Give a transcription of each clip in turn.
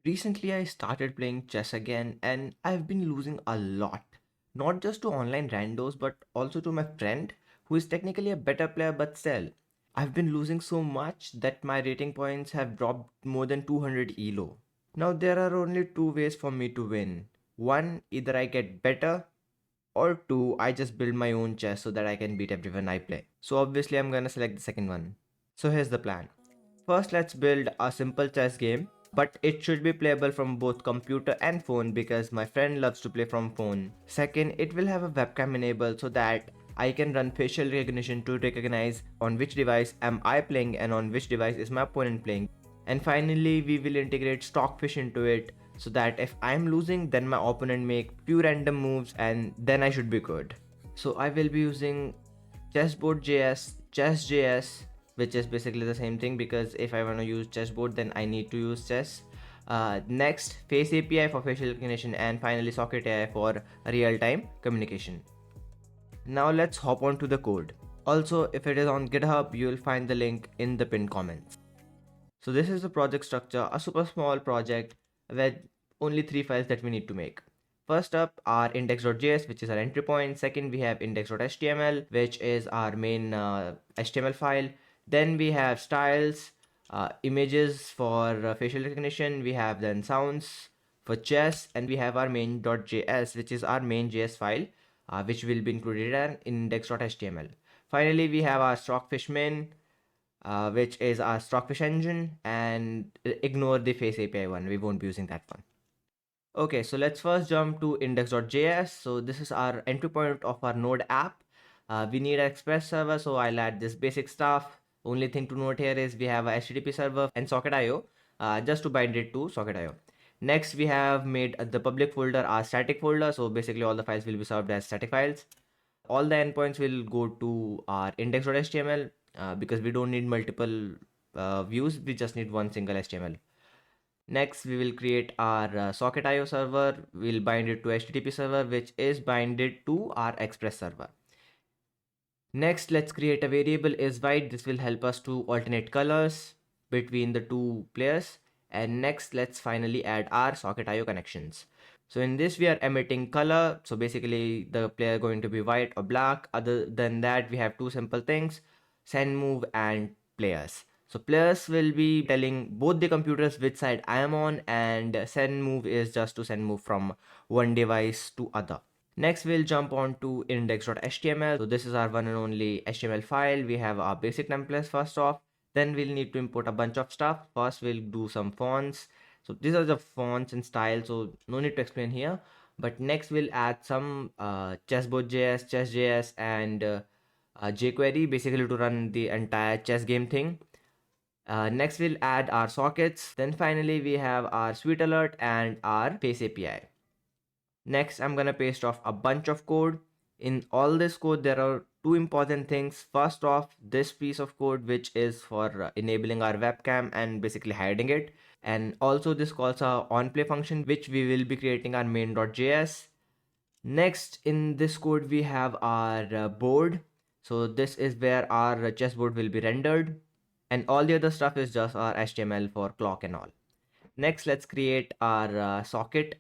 Recently, I started playing chess again and I've been losing a lot. Not just to online randos, but also to my friend who is technically a better player, but still. I've been losing so much that my rating points have dropped more than 200 elo. Now, there are only two ways for me to win. One, either I get better, or two, I just build my own chess so that I can beat everyone I play. So, obviously, I'm gonna select the second one. So, here's the plan. First, let's build a simple chess game, but it should be playable from both computer and phone because my friend loves to play from phone. Second, it will have a webcam enabled so that I can run facial recognition to recognize on which device am I playing and on which device is my opponent playing. And finally, we will integrate stockfish into it so that if I'm losing, then my opponent make few random moves and then I should be good. So I will be using chessboard.js, chess.js, which is basically the same thing because if I want to use chessboard, then I need to use chess. Next, face API for facial recognition, and finally socket AI for real-time communication. Now let's hop on to the code. Also, if it is on GitHub, you will find the link in the pinned comments. So this is the project structure, a super small project with only three files that we need to make. First up are index.js, which is our entry point. Second, we have index.html, which is our main HTML file. Then we have styles, images for facial recognition. We have then sounds for chess, and we have our main.js, which is our main JS file, which will be included in index.html. Finally, we have our stockfish main, which is our stockfish engine, and ignore the face API one. We won't be using that one. Okay, so let's first jump to index.js. So this is our entry point of our node app. We need an express server, so I'll add this basic stuff. Only thing to note here is we have a HTTP server and socket.io, just to bind it to socket.io. Next, we have made the public folder our static folder. So basically all the files will be served as static files. All the endpoints will go to our index.html because we don't need multiple views. We just need one single HTML. Next, we will create our socket.io server. We'll bind it to HTTP server, which is binded to our Express server. Next, let's create a variable is white. This will help us to alternate colors between the two players. And next, let's finally add our socket.io connections. So in this, we are emitting color. So basically, the player going to be white or black. Other than that, we have two simple things: send move and players. So players will be telling both the computers which side I am on, and send move is just to send move from one device to other. Next, we'll jump on to index.html. So this is our one and only HTML file. We have our basic templates first off. Then we'll need to import a bunch of stuff. First, we'll do some fonts. So these are the fonts and styles, so no need to explain here. But next, we'll add some chessboard.js, chess.js, and jQuery, basically to run the entire chess game thing. Next, we'll add our sockets. Then finally, we have our sweet alert and our face API. Next, I'm gonna paste off a bunch of code. In all this code, there are two important things. First off, this piece of code, which is for enabling our webcam and basically hiding it. And also this calls our onPlay function, which we will be creating our main.js. Next, in this code, we have our board. So this is where our chessboard will be rendered. And all the other stuff is just our HTML for clock and all. Next, let's create our socket.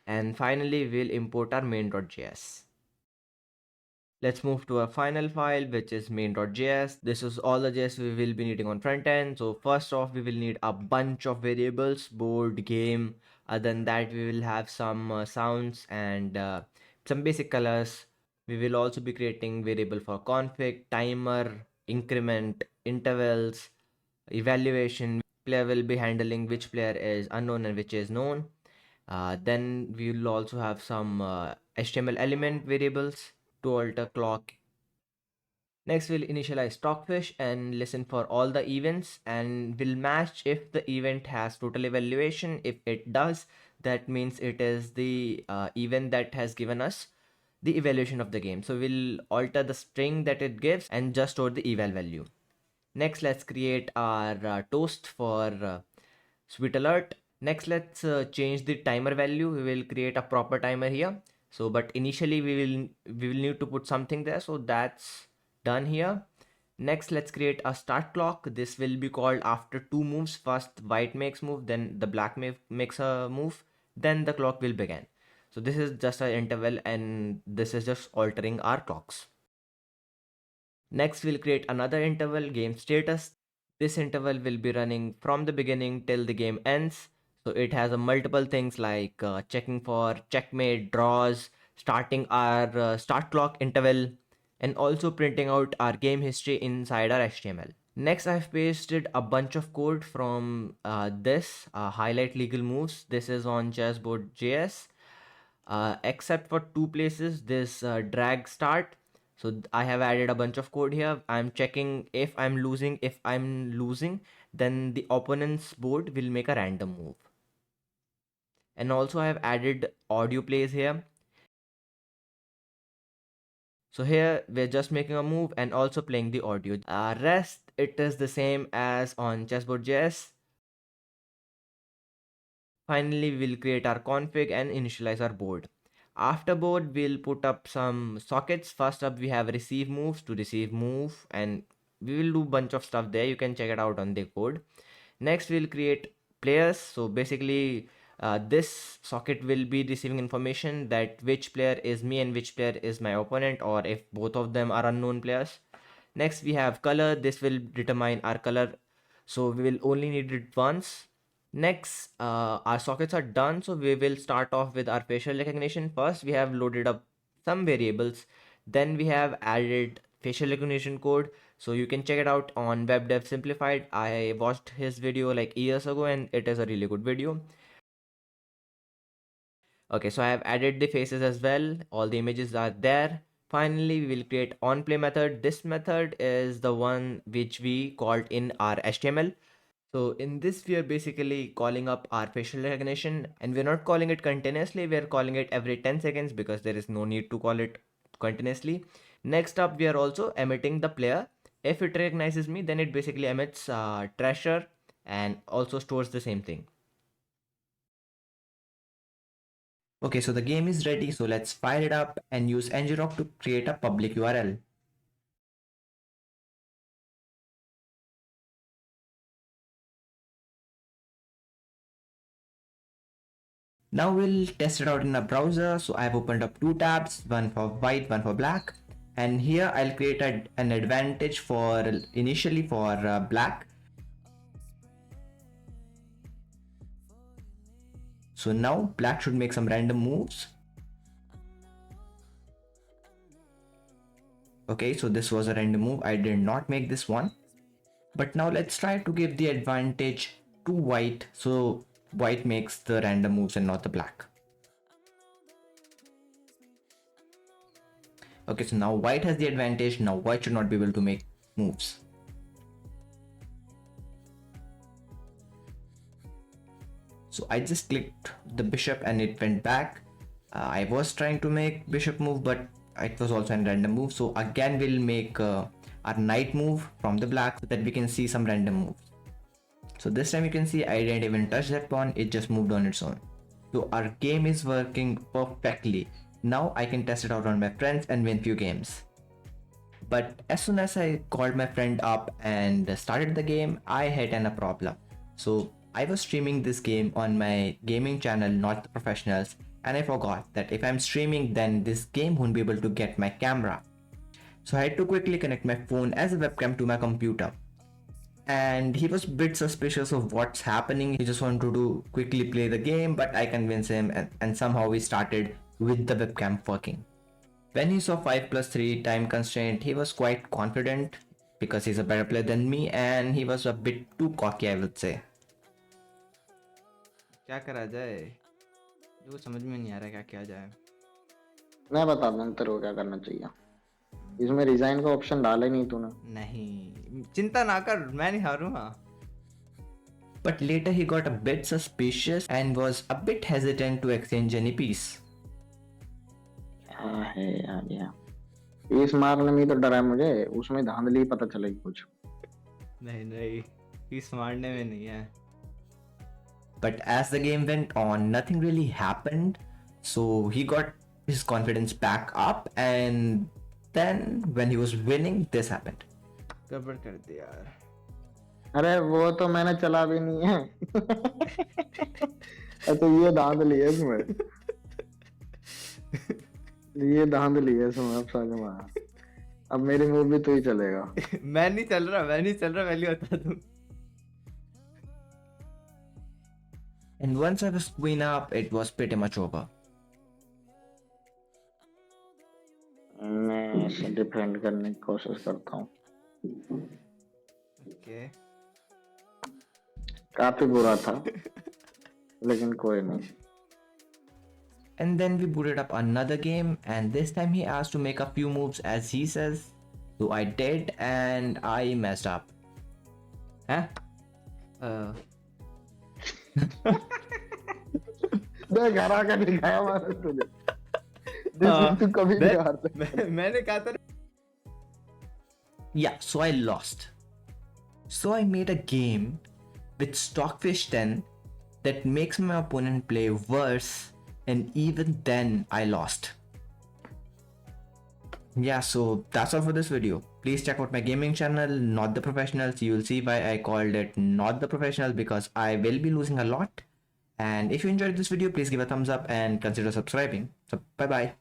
And finally, we'll import our main.js. Let's move to our final file, which is main.js. This is all the JS we will be needing on front end. So first off, we will need a bunch of variables: board, game. Other than that, we will have some sounds and some basic colors. We will also be creating variable for config, timer, increment, intervals, evaluation. Player will be handling which player is unknown and which is known. Then we will also have some HTML element variables to alter clock. Next, we'll initialize stockfish and listen for all the events, and we'll match if the event has total evaluation. If it does, that means it is the event that has given us the evaluation of the game. So we'll alter the string that it gives and just store the eval value. Next, let's create our toast for sweet alert. Next, let's change the timer value. We will create a proper timer here. So but initially we will need to put something there, so that's done here. Next, let's create a start clock. This will be called after two moves. First, white makes move, then the black makes a move, then the clock will begin. So this is just an interval, and this is just altering our clocks. Next, we'll create another interval, game status. This interval will be running from the beginning till the game ends. So it has a multiple things like checking for checkmate, draws, starting our start clock interval, and also printing out our game history inside our HTML. Next, I've pasted a bunch of code from this highlight legal moves. This is on chessboard JS. Except for two places, this drag start. So I have added a bunch of code here. I'm checking if I'm losing. If I'm losing, then the opponent's board will make a random move. And also I have added audio plays here. So here we're just making a move and also playing the audio. Rest, it is the same as on chessboard.js. Finally, we'll create our config and initialize our board. After board, we'll put up some sockets. First up, we have receive moves to receive move, and we will do bunch of stuff there. You can check it out on the code. Next, we'll create players. So basically, this socket will be receiving information that which player is me and which player is my opponent, or if both of them are unknown players. Next, we have color. This will determine our color. So we will only need it once. Next, our sockets are done, so we will start off with our facial recognition. First, we have loaded up some variables. Then we have added facial recognition code. So you can check it out on Web Dev Simplified. I watched his video like years ago, and it is a really good video. Okay, so I have added the faces as well. All the images are there. Finally, we will create onPlay method. This method is the one which we called in our HTML. So in this, we are basically calling up our facial recognition, and we're not calling it continuously. We're calling it every 10 seconds because there is no need to call it continuously. Next up, we are also emitting the player. If it recognizes me, then it basically emits treasure and also stores the same thing. Okay, so the game is ready. So let's fire it up and use ngrok to create a public URL. Now we'll test it out in a browser. So I've opened up two tabs, one for white, one for black. And here I'll create an advantage for initially for black. So now black should make some random moves. Okay, so this was a random move. I did not make this one. But now let's try to give the advantage to white. So white makes the random moves and not the black. Okay, so now white has the advantage. Now white should not be able to make moves. So I just clicked the bishop and it went back. I was trying to make bishop move, but it was also a random move. So again, we'll make our knight move from the black so that we can see some random moves. So this time you can see I didn't even touch that pawn, it just moved on its own. So our game is working perfectly. Now I can test it out on my friends and win few games. But as soon as I called my friend up and started the game, I hit a problem. So I was streaming this game on my gaming channel, not the professionals, and I forgot that if I'm streaming, then this game won't be able to get my camera. So I had to quickly connect my phone as a webcam to my computer. And he was a bit suspicious of what's happening. He just wanted to quickly play the game, but I convinced him, and somehow we started with the webcam working. When he saw 5+3 time constraint, he was quite confident because he's a better player than me, and he was a bit too cocky, I would say. क्या करा जाए जो समझ में नहीं आ रहा क्या किया जाए मैं बता दूं तेरे को क्या करना चाहिए इसमें रिजाइन का ऑप्शन डाला ही नहीं तूने नहीं चिंता ना कर मैं नहीं हारूंगा But later he got a bit suspicious and was a bit hesitant to exchange any piece. हाँ है यार यार इस मारने में तो डरा है मुझे उसमें धांधली पता चलेगी कुछ नहीं नहीं इस मारने में नहीं है But as the game went on, nothing really happened. So he got his confidence back up, and then when he was winning, this happened. गड़बड़ कर दी यार। अरे वो तो मैंने चला भी नहीं है। अच्छा ये धांधली है इसमें, ये धांधली है इसमें, अब समझ में आया। अब मेरी मूवी तो ही चलेगा। मैं नहीं चल रहा, वैल्यू बता दूं। And once I was queen up, it was pretty much over. मैं इसे डिफेंड करने की कोशिश करता हूँ। ओके। काफी बुरा था, लेकिन कोई नहीं। And then we booted up another game, and this time he asked to make a few moves as he says. So I did, and I messed up. Huh? देख हरा कर दिखाया मैंने तुझे, जिसमें तू कभी नहीं हारता। मैंने कहा था। Yeah, so I lost. So I made a game with Stockfish 10 that makes my opponent play worse, and even then I lost. Yeah, so that's all for this video. Please check out my gaming channel, Not the Professionals. You will see why I called it Not the Professionals, because I will be losing a lot. And if you enjoyed this video, please give a thumbs up and consider subscribing. So bye bye.